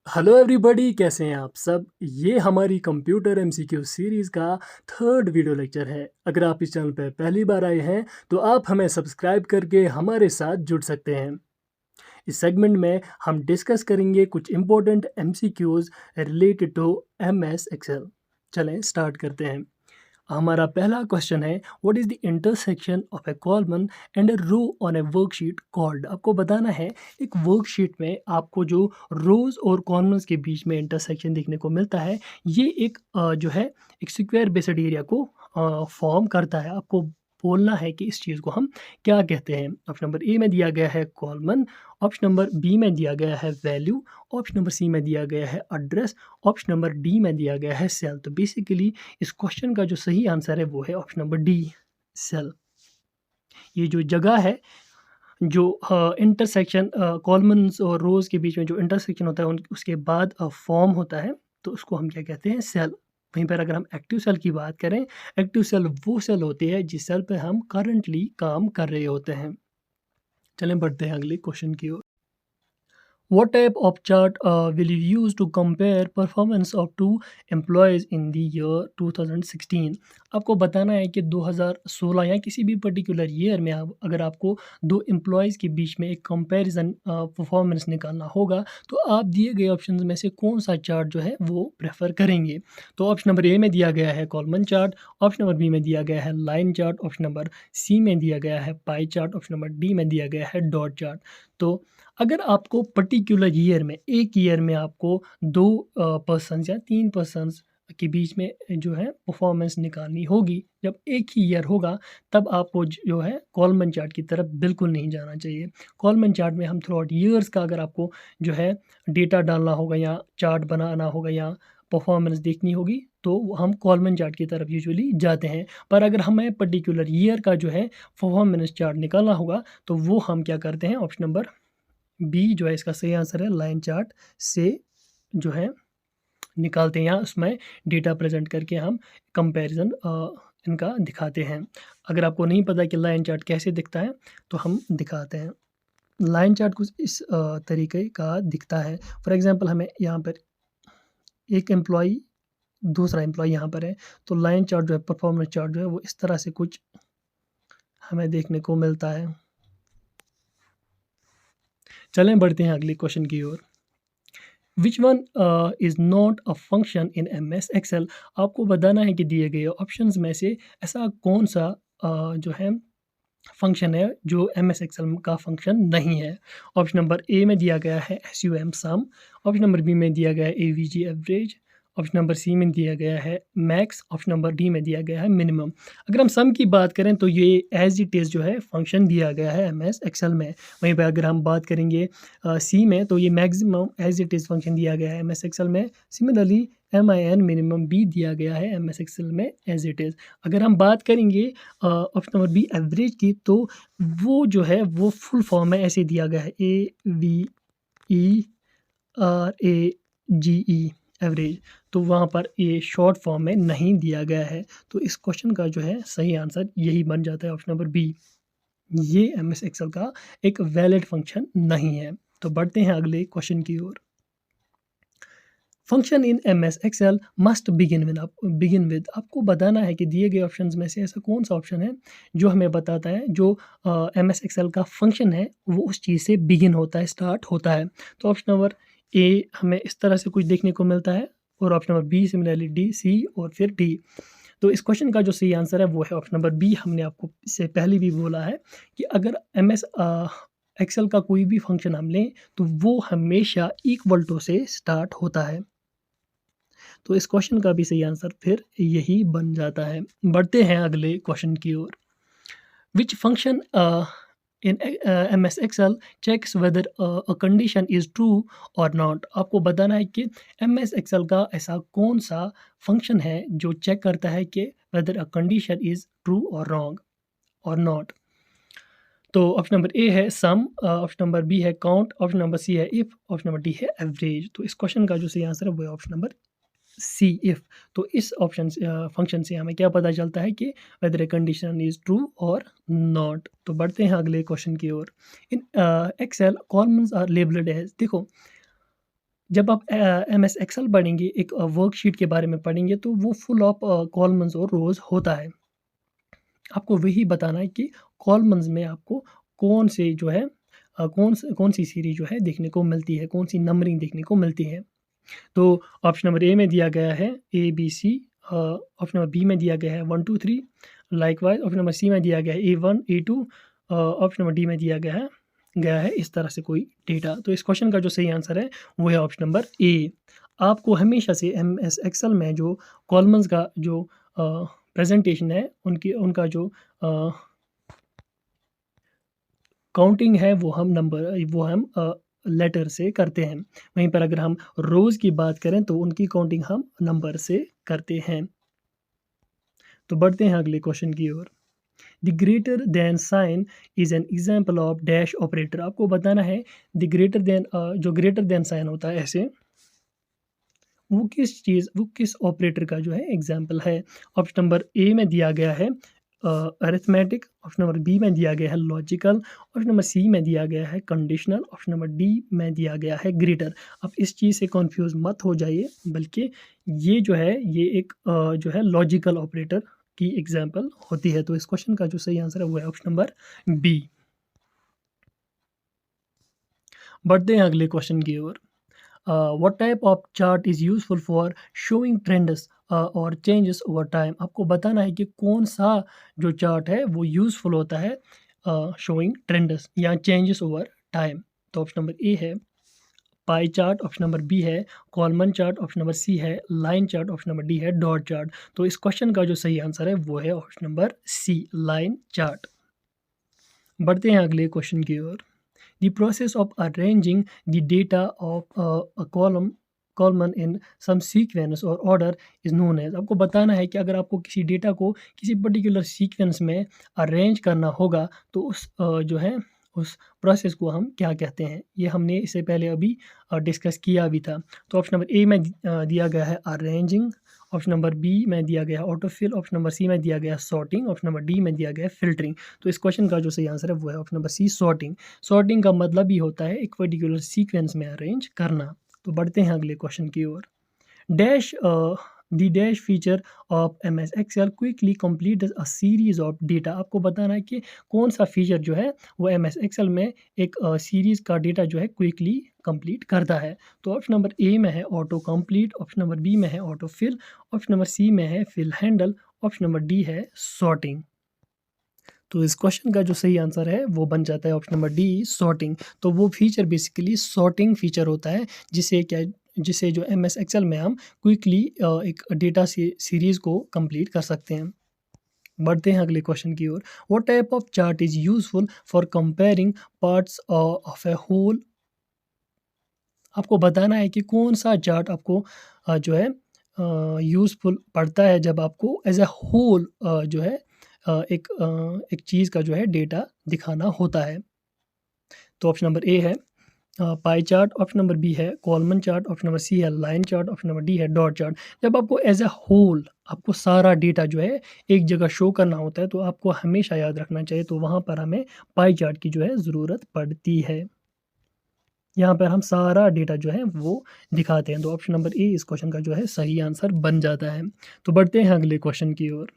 Hello everybody, कैसे हैं आप सब। ये हमारी कंप्यूटर एमसीक्यू सीरीज़ का थर्ड वीडियो लेक्चर है। अगर आप इस चैनल पर पहली बार आए हैं तो आप हमें सब्सक्राइब करके हमारे साथ जुड़ सकते हैं। इस सेगमेंट में हम डिस्कस करेंगे कुछ important MCQs related to MS Excel. चलें स्टार्ट करते हैं। हमारा पहला क्वेश्चन है, what is the intersection of a column and a row on a worksheet called. आपको बताना है एक वर्कशीट में आपको जो रोज और कॉलमन्स के बीच में इंटरसेक्शन देखने को मिलता है, ये एक जो है एक स्क्वायर बेस्ड एरिया को फॉर्म करता है। आपको बोलना है कि इस चीज़ को हम क्या कहते हैं। ऑप्शन नंबर ए में दिया गया है कॉलमन, ऑप्शन नंबर बी में दिया गया है वैल्यू, ऑप्शन नंबर सी में दिया गया है एड्रेस, ऑप्शन नंबर डी में दिया गया है सेल। तो बेसिकली इस क्वेश्चन का जो सही आंसर है वो है ऑप्शन नंबर डी, सेल। ये जो जगह है, जो इंटरसेक्शन कॉलमन्स और रोज़ के बीच में जो इंटरसेक्शन होता है उसके बाद फॉर्म होता है, तो उसको हम क्या कहते हैं, सेल। वहीं पर अगर हम एक्टिव सेल की बात करें, एक्टिव सेल वो सेल होते हैं जिस सेल पे हम करंटली काम कर रहे होते हैं। चलें बढ़ते हैं अगले क्वेश्चन की ओर। What type of chart will you use to compare performance of two employees in the year 2016? आपको बताना है कि 2016 या किसी भी पर्टिकुलर ईयर में आप अगर आपको दो एम्प्लॉयज़ के बीच में एक कंपैरिजन परफॉर्मेंस निकालना होगा, तो आप दिए गए ऑप्शंस में से कौन सा चार्ट जो है वो प्रेफर करेंगे। तो ऑप्शन नंबर ए में दिया गया है column chart, option number B में दिया गया है line chart, option number C में दिया गया है pie chart, option number D में दिया गया है डॉट चार्ट। तो अगर आपको पर्टिकुलर ईयर में, एक ईयर में आपको 2 पर्सन्स या 3 पर्सन्स के बीच में जो है परफॉर्मेंस निकालनी होगी, जब एक ही ईयर होगा, तब आपको जो है कॉलमन चार्ट की तरफ बिल्कुल नहीं जाना चाहिए। कॉलमन चार्ट में हम थ्रू आउट ईयर्स का अगर आपको जो है डेटा डालना होगा या चार्ट बनाना होगा या परफॉर्मेंस देखनी होगी, तो हम कॉलमन चार्ट की तरफ यूजुअली जाते हैं। पर अगर हमें पर्टिकुलर ईयर का जो है परफॉर्मेंस चार्ट निकालना होगा, तो वो हम क्या करते हैं, ऑप्शन नंबर बी जो है इसका सही आंसर है, लाइन चार्ट से जो है निकालते हैं। यहाँ उसमें डेटा प्रेजेंट करके हम कंपैरिजन इनका दिखाते हैं। अगर आपको नहीं पता कि लाइन चार्ट कैसे दिखता है, तो हम दिखाते हैं। लाइन चार्ट कुछ इस तरीके का दिखता है। फॉर एग्जांपल हमें यहाँ पर एक एम्प्लॉई, दूसरा एम्प्लॉई यहाँ पर है, तो लाइन चार्ट जो है, परफॉर्मेंस चार्ट जो है वो इस तरह से कुछ हमें देखने को मिलता है। चलें बढ़ते हैं अगले क्वेश्चन की ओर। Which one is not a function in M S Excel. आपको बताना है कि दिए गए ऑप्शंस में से ऐसा कौन सा जो है फंक्शन है जो एम एस एक्सेल का फंक्शन नहीं है। ऑप्शन नंबर ए में दिया गया है S U M sum, option number B में दिया गया है A V G average, option number C में दिया गया है मैक्स, ऑप्शन नंबर डी में दिया गया है मिनिमम। अगर हम सम की बात करें तो ये एज इट इज़ जो है फंक्शन दिया गया है एम एस एक्सेल में। वहीं पर अगर हम बात करेंगे सी में, तो ये maximum as it is function दिया गया है एम एस एक्सेल में। Similarly M I N minimum भी दिया गया है एम एस एक्सेल में एज इट इज़। अगर हम बात करेंगे ऑप्शन नंबर बी एवरेज की, तो वो जो है वो फुल फॉर्म में ऐसे दिया गया है A V E R A G E, average. तो वहाँ पर ये शॉर्ट फॉर्म में नहीं दिया गया है। तो इस क्वेश्चन का जो है सही आंसर यही बन जाता है, ऑप्शन नंबर बी। ये एम एस एक्सेल का एक वैलिड फंक्शन नहीं है। तो बढ़ते हैं अगले क्वेश्चन की ओर। Function in M S Excel must begin with. आपको बताना है कि दिए गए ऑप्शंस में से ऐसा कौन सा ऑप्शन है जो हमें बताता है जो एम एस एक्सेल का फंक्शन है वो उस चीज़ से बिगिन होता है, स्टार्ट होता है। तो ऑप्शन नंबर ए हमें इस तरह से कुछ देखने को मिलता है, और option number B similarly D, C और फिर डी। तो इस क्वेश्चन का जो सही आंसर है वो है ऑप्शन नंबर बी। हमने आपको इससे पहले भी बोला है कि अगर एम एस एक्सेल का कोई भी फंक्शन हम लें तो वो हमेशा इक्वल टू से स्टार्ट होता है। तो इस क्वेश्चन का भी सही आंसर फिर यही बन जाता है। बढ़ते हैं अगले क्वेश्चन की ओर। Which function in M S Excel checks whether a condition is true और नॉट। आपको बताना है कि एम एस एक्सेल का ऐसा कौन सा फंक्शन है जो चेक करता है कि weather a condition is true और रॉन्ग और नॉट। तो ऑप्शन नंबर ए है सम, ऑप्शन नंबर बी है काउंट, ऑप्शन नंबर सी है इफ़, ऑप्शन नंबर डी है एवरेज। तो इस क्वेश्चन का जो सही आंसर है वो है ऑप्शन नंबर सी, इफ़। तो इस ऑप्शन से फंक्शन से हमें क्या पता चलता है कि whether a condition is true और नॉट। तो बढ़ते हैं अगले क्वेश्चन की ओर। In Excel columns are labelled as. देखो, जब आप एमएस एक्सेल पढ़ेंगे, एक वर्कशीट के बारे में पढ़ेंगे, तो वो फुल ऑफ कॉलम्स और रोज़ होता है। आपको वही बताना है कि कॉलम्स में आपको कौन से जो है कौन सी सीरीज़ जो है देखने को मिलती है, कौन सी नंबरिंग देखने को मिलती है। तो ऑप्शन नंबर ए में दिया गया है ए, बी, सी। ऑप्शन नंबर बी में दिया गया है 1, 2, 3। लाइकवाइज़ ऑप्शन नंबर सी में दिया गया है A1, A2। Option number D में दिया गया है इस तरह से कोई डेटा। तो इस क्वेश्चन का जो सही आंसर है वो है ऑप्शन नंबर ए। आपको हमेशा से एमएस एक्सेल में जो कॉलम्स का जो प्रेजेंटेशन है, उनका जो काउंटिंग है वो हम लेटर से करते हैं। वहीं पर अगर हम रोज़ की बात करें तो उनकी काउंटिंग हम नंबर से करते हैं। तो बढ़ते हैं अगले क्वेश्चन की ओर। The greater than sign is an example of dash operator. आपको बताना है द ग्रेटर देन, जो ग्रेटर देन साइन होता है ऐसे, वो किस ऑपरेटर का जो है एग्जाम्पल है। ऑप्शन नंबर ए में दिया गया है अरिथमेटिक। ऑप्शन नंबर बी में दिया गया है लॉजिकल। ऑप्शन नंबर सी में दिया गया है कंडीशनल। ऑप्शन नंबर डी में दिया गया है ग्रेटर। अब इस चीज़ से कंफ्यूज मत हो जाइए, बल्कि ये जो है ये एक जो है लॉजिकल ऑपरेटर की एग्जाम्पल होती है। तो इस क्वेश्चन का जो सही आंसर है वो है ऑप्शन नंबर बी। बढ़ते हैं अगले क्वेश्चन की ओर। What type of chart is useful for showing trends और चेंजेस ओवर टाइम। आपको बताना है कि कौन सा जो चार्ट है वो यूजफुल होता है शोइंग ट्रेंड्स या चेंजेस ओवर टाइम। तो ऑप्शन नंबर ए है pie chart. Option number B है column chart. Option number C है line chart. Option number D है डॉट चार्ट। तो इस क्वेश्चन का जो सही आंसर है वो है option number C, line chart. बढ़ते हैं अगले क्वेश्चन की ओर। The process of arranging the data of a column in some sequence or order is known as। आपको बताना है कि अगर आपको किसी डेटा को किसी पर्टिकुलर सीक्वेंस में अरेंज करना होगा तो जो है उस प्रोसेस को हम क्या कहते हैं। ये हमने इससे पहले अभी डिस्कस किया भी था। तो ऑप्शन नंबर ए में दिया गया है अरेंजिंग। ऑप्शन नंबर बी में दिया गया है ऑटोफिल। ऑप्शन नंबर सी में दिया गया है सॉर्टिंग। ऑप्शन नंबर डी में दिया गया है फिल्टरिंग। तो इस क्वेश्चन का जो सही आंसर है वो है option number C, sorting. Sorting का मतलब ही होता है एक पर्टिकुलर सीक्वेंस में अरेंज करना। तो बढ़ते हैं अगले क्वेश्चन की ओर। Dash the dash feature of M S Excel quickly complete a series of data. आपको बताना है कि कौन सा फीचर जो है वो एम एस एक्सेल में एक सीरीज का डेटा जो है क्विकली कंप्लीट करता है। तो ऑप्शन नंबर ए में है auto complete. Option number B में है auto fill. Option number C में है fill handle. Option number D है सॉर्टिंग। तो इस क्वेश्चन का जो सही आंसर है वो बन जाता है ऑप्शन नंबर डी, सॉर्टिंग। तो वो फीचर बेसिकली सॉर्टिंग फीचर होता है जिसे जो एम एस एक्सेल में हम क्विकली एक डेटा सीरीज़ को कंप्लीट कर सकते हैं। बढ़ते हैं अगले क्वेश्चन की ओर। What type of chart is useful for comparing parts of a whole. आपको बताना है कि कौन सा चार्ट आपको जो है यूज़फुल पड़ता है जब आपको एज ए होल जो है एक चीज़ का जो है डेटा दिखाना होता है। तो ऑप्शन नंबर ए है pie chart. Option number B है column chart. Option number C है line chart. Option number D है डॉट चार्ट। जब आपको एज ए होल आपको सारा डेटा जो है एक जगह शो करना होता है तो आपको हमेशा याद रखना चाहिए, तो वहाँ पर हमें पाई चार्ट की जो है ज़रूरत पड़ती है। यहाँ पर हम सारा डेटा जो है वो दिखाते हैं। तो ऑप्शन नंबर ए इस क्वेश्चन का जो है सही आंसर बन जाता है। तो बढ़ते हैं अगले क्वेश्चन की ओर।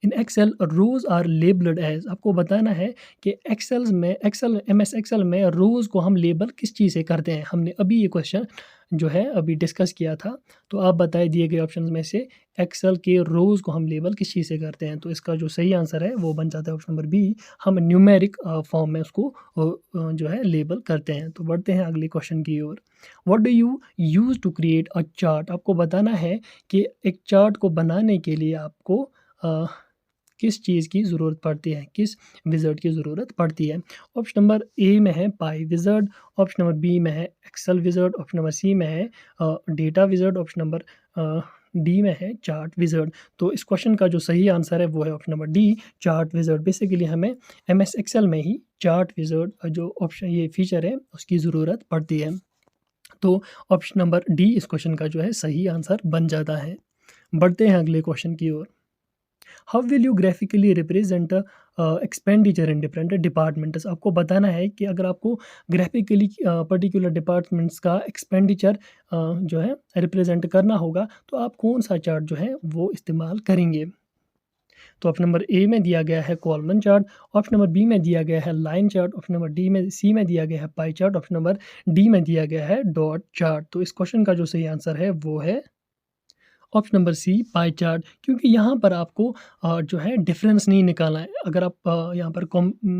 In Excel rows are labelled as. आपको बताना है कि एक्सेल एम एस एक्सेल में रोज को हम लेबल किस चीज़ से करते हैं। हमने अभी ये क्वेश्चन जो है अभी डिस्कस किया था। तो आप बताए दिए गए ऑप्शन में से एक्सेल के रोज को हम लेबल किस चीज़ से करते हैं। तो इसका जो सही आंसर है वो बन जाता है ऑप्शन नंबर बी, हम न्यूमेरिक फॉर्म में उसको जो है लेबल करते हैं। तो बढ़ते हैं अगले क्वेश्चन की ओर। What do you use to create a chart. आपको बताना है कि एक चार्ट को बनाने के लिए आपको किस चीज़ की ज़रूरत पड़ती है, किस विज़र्ड की ज़रूरत पड़ती है। ऑप्शन नंबर ए में है pie wizard. Option number B में है Excel wizard. Option number C में है data wizard. Option number D में है चार्ट विज़र्ड। तो इस क्वेश्चन का जो सही आंसर है वो है option number D, chart wizard. Basically हमें एम एस एक्सेल में ही चार्ट विज़र्ड जो ऑप्शन ये फीचर है उसकी ज़रूरत पड़ती है। तो ऑप्शन नंबर डी इस क्वेश्चन का जो है सही आंसर बन जाता है। बढ़ते हैं अगले क्वेश्चन की ओर। How will you graphically represent expenditure in different departments. आपको बताना है कि अगर आपको ग्राफिकली पर्टिकुलर डिपार्टमेंट्स का एक्सपेंडिचर जो है रिप्रेजेंट करना होगा तो आप कौन सा चार्ट जो है वो इस्तेमाल करेंगे। तो ऑप्शन नंबर ए में दिया गया है column chart, option number B में दिया गया है line chart, option number C में दिया गया है pie chart, option number D में दिया गया है डॉट चार्ट। तो इस क्वेश्चन का जो सही आंसर है वो है option number C pie chart, क्योंकि यहाँ पर आपको जो है डिफरेंस नहीं निकालना है। अगर आप यहाँ पर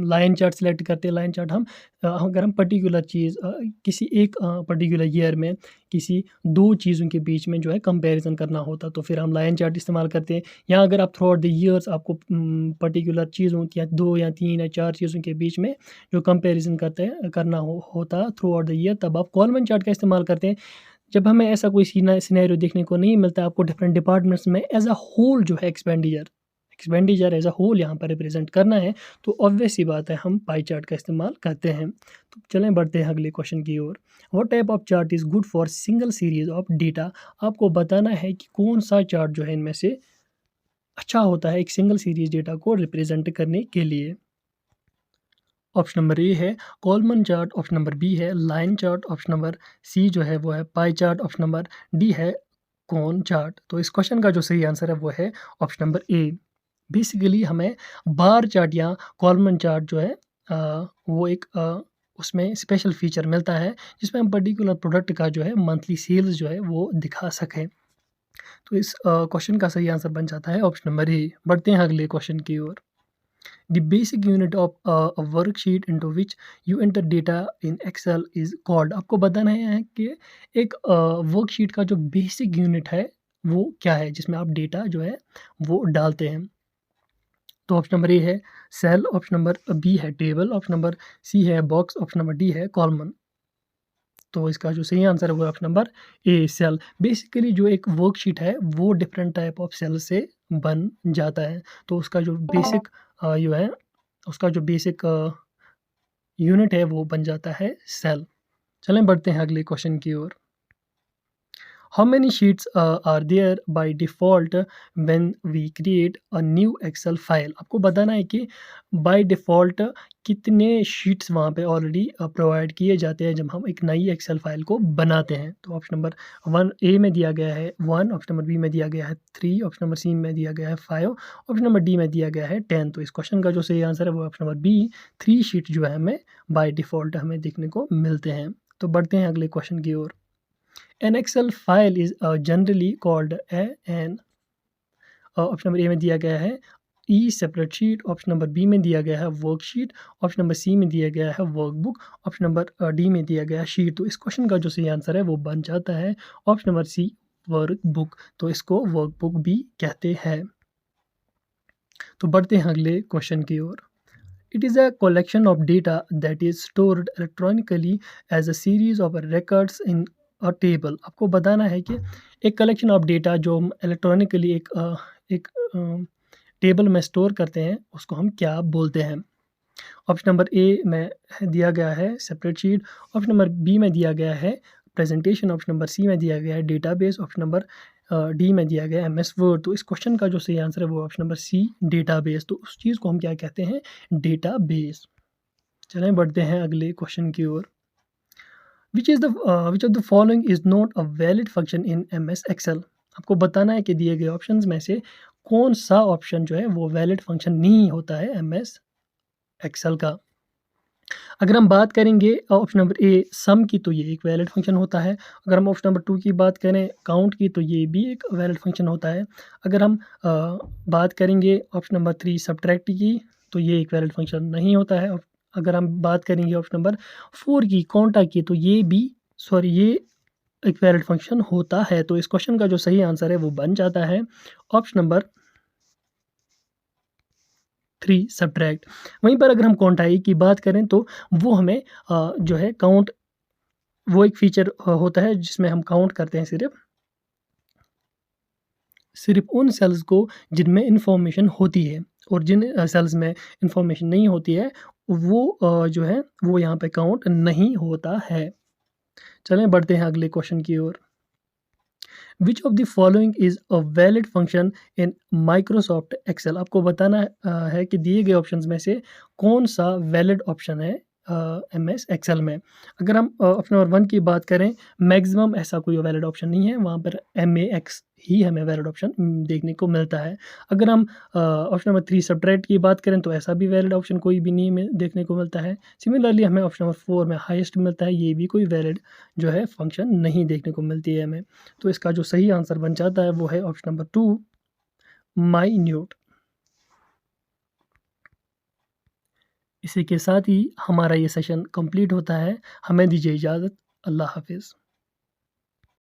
लाइन चार्ट सेलेक्ट करते हैं, लाइन चार्ट हम अगर हम पर्टिकुलर चीज़ किसी एक पर्टिकुलर ईयर में किसी दो चीज़ों के बीच में जो है कंपैरिजन करना होता तो फिर हम लाइन चार्ट इस्तेमाल करते हैं। यहाँ अगर आप थ्रू आउट द ईयर्स आपको पर्टिकुलर चीज़ों या दो या तीन या चार चीज़ों के बीच में जो कंपैरिजन करना होता थ्रू आउट द ईयर, तब आप कॉलमन चार्ट का इस्तेमाल करते हैं। जब हमें ऐसा कोई सिनेरियो देखने को नहीं मिलता, आपको डिफरेंट डिपार्टमेंट्स में एज अ होल जो है एक्सपेंडिचर एज अ होल यहाँ पर रिप्रेजेंट करना है, तो ऑब्वियस सी बात है हम पाई चार्ट का इस्तेमाल करते हैं। तो चलें बढ़ते हैं अगले क्वेश्चन की ओर। What type of chart is good for single series of data. आपको बताना है कि कौन सा चार्ट जो है इनमें से अच्छा होता है एक सिंगल सीरीज डेटा को रिप्रेजेंट करने के लिए। ऑप्शन नंबर ए है column chart, option number B है line chart, option number C जो है वो है pie chart, option number D है कॉन चार्ट। तो इस क्वेश्चन का जो सही आंसर है वो है ऑप्शन नंबर ए। बेसिकली हमें बार चार्ट या कॉलमन चार्ट जो है वो एक उसमें स्पेशल फीचर मिलता है जिसमें हम पर्टिकुलर प्रोडक्ट का जो है मंथली सेल्स जो है वो दिखा सकें। तो इस क्वेश्चन का सही आंसर बन जाता है ऑप्शन नंबर ए। बढ़ते हैं अगले क्वेश्चन की ओर। The basic unit of a worksheet into which you enter data in Excel is called। आपको बताना है कि एक वर्कशीट का जो बेसिक यूनिट है वो क्या है जिसमें आप डेटा जो है वो डालते हैं। तो ऑप्शन नंबर ए है सेल, ऑप्शन नंबर बी है टेबल, ऑप्शन नंबर सी है बॉक्स, ऑप्शन नंबर डी है कॉलमन। तो इसका जो सही आंसर है वो option number A cell. Basically जो एक वर्कशीट है वो डिफरेंट टाइप ऑफ सेल से बन जाता है, तो उसका जो बेसिक जो है उसका जो बेसिक यूनिट है वो बन जाता है सेल। चलें बढ़ते हैं अगले क्वेश्चन की ओर। How many sheets are there by default when we create a new Excel file. आपको बताना है कि बाय डिफ़ॉल्ट कितने शीट्स वहाँ पे ऑलरेडी प्रोवाइड किए जाते हैं जब हम एक नई एक्सेल फाइल को बनाते हैं। तो ऑप्शन नंबर 1 ए में दिया गया है 1, ऑप्शन नंबर बी में दिया गया है 3, ऑप्शन नंबर सी में दिया गया है 5, ऑप्शन नंबर डी में दिया गया है 10। तो इस क्वेश्चन का जो सही आंसर है वो ऑप्शन नंबर बी 3 शीट जो है हमें बाय डिफ़ॉल्ट हमें देखने को मिलते हैं। तो बढ़ते हैं अगले क्वेश्चन की ओर। An Excel file is generally called an option number A में दिया गया है ई separate sheet, option number B में दिया गया है वर्कशीट, ऑप्शन नंबर सी में दिया गया है वर्कबुक, ऑप्शन नंबर डी में दिया गया है शीट। तो इस क्वेश्चन का जो सही आंसर है वो बन जाता है ऑप्शन नंबर सी वर्कबुक। तो इसको वर्कबुक भी कहते हैं। तो बढ़ते हैं अगले क्वेश्चन की ओर। It is a collection of data that is stored electronically as a series of records in a table। आपको बताना है कि एक कलेक्शन ऑफ डेटा जो हम इलेक्ट्रॉनिकली एक टेबल में स्टोर करते हैं उसको हम क्या बोलते हैं। ऑप्शन नंबर ए में दिया गया है separate sheet, option number B में दिया गया है प्रेजेंटेशन, ऑप्शन नंबर सी में दिया गया है डेटाबेस, ऑप्शन नंबर डी में दिया गया है एमएस वर्ड। तो इस क्वेश्चन का जो सही आंसर है वो ऑप्शन नंबर सी डेटाबेस। तो उस चीज़ को हम क्या कहते हैं, डेटाबेस। चलें बढ़ते हैं अगले क्वेश्चन की ओर। Which of the following is not a valid function in MS Excel. आपको बताना है कि दिए गए ऑप्शंस में से कौन सा ऑप्शन जो है वो वैलिड फंक्शन नहीं होता है एमएस एक्सेल का। अगर हम बात करेंगे ऑप्शन नंबर ए सम की, तो ये एक वैलिड फंक्शन होता है। अगर हम ऑप्शन नंबर 2 की बात करें काउंट की, तो ये भी एक वैलिड फंक्शन होता है। अगर हम बात करेंगे ऑप्शन नंबर 3 सब्ट्रैक्ट की, तो ये एक वैलिड फंक्शन नहीं होता है। अगर हम बात करेंगे ऑप्शन नंबर 4 की कॉन्टा की, तो ये एक वैलिड फंक्शन होता है। तो इस क्वेश्चन का जो सही आंसर है वो बन जाता है ऑप्शन नंबर 3 सब्ट्रैक्ट। वहीं पर अगर हम क्वांटाई की बात करें तो वो हमें जो है काउंट, वो एक फीचर होता है जिसमें हम काउंट करते हैं सिर्फ उन सेल्स को जिनमें इंफॉर्मेशन होती है, और जिन सेल्स में इंफॉर्मेशन नहीं होती है वो जो है वो यहाँ पे काउंट नहीं होता है। चलें बढ़ते हैं अगले क्वेश्चन की ओर। Which of the following is a valid function in Microsoft Excel. आपको बताना है कि दिए गए ऑप्शंस में से कौन सा वैलिड ऑप्शन है एम एस एक्सेल में। अगर हम ऑप्शन नंबर 1 की बात करें, मैक्सिमम ऐसा कोई वैलिड ऑप्शन नहीं है, वहाँ पर एम ए एक्स ही हमें वैलिड ऑप्शन देखने को मिलता है। अगर हम ऑप्शन नंबर 3 सब्ट्रैक्ट की बात करें तो ऐसा भी वैलिड ऑप्शन कोई भी नहीं देखने को मिलता है। सिमिलरली हमें ऑप्शन नंबर 4 में हाईएस्ट मिलता है, ये भी कोई वैलिड जो है फंक्शन नहीं देखने को मिलती है हमें। तो इसका जो सही आंसर बन जाता है वो है ऑप्शन नंबर 2, माइन्यूट। इसी के साथ ही हमारा ये सेशन कंप्लीट होता है। हमें दीजिए इजाज़त। अल्लाह हाफ़िज़।